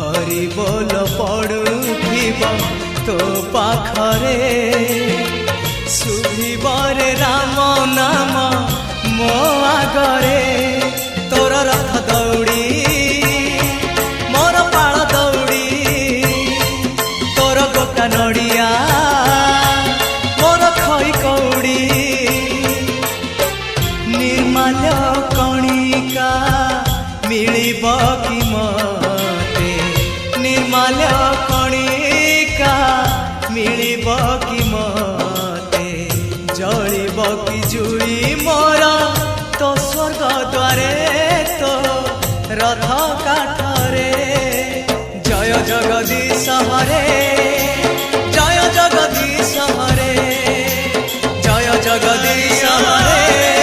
हरि बोल पड़ुथिब तो पाखरे शुभिबरे राम नाम मो आगरे तोर रथ दौड़ी मोर पाळ दौड़ी तोर गोटा नड़िया मोर खई कौड़ी निर्माल्य कणिका मिलिब कि मते निर्माल्य कणिका मिलिब कि मते जलिब कि जुई मोर तो स्वर्ग द्वारे तो रथ काठरे जय जगदीश हरे जय जगदीश हरे जय जगदीश हरे।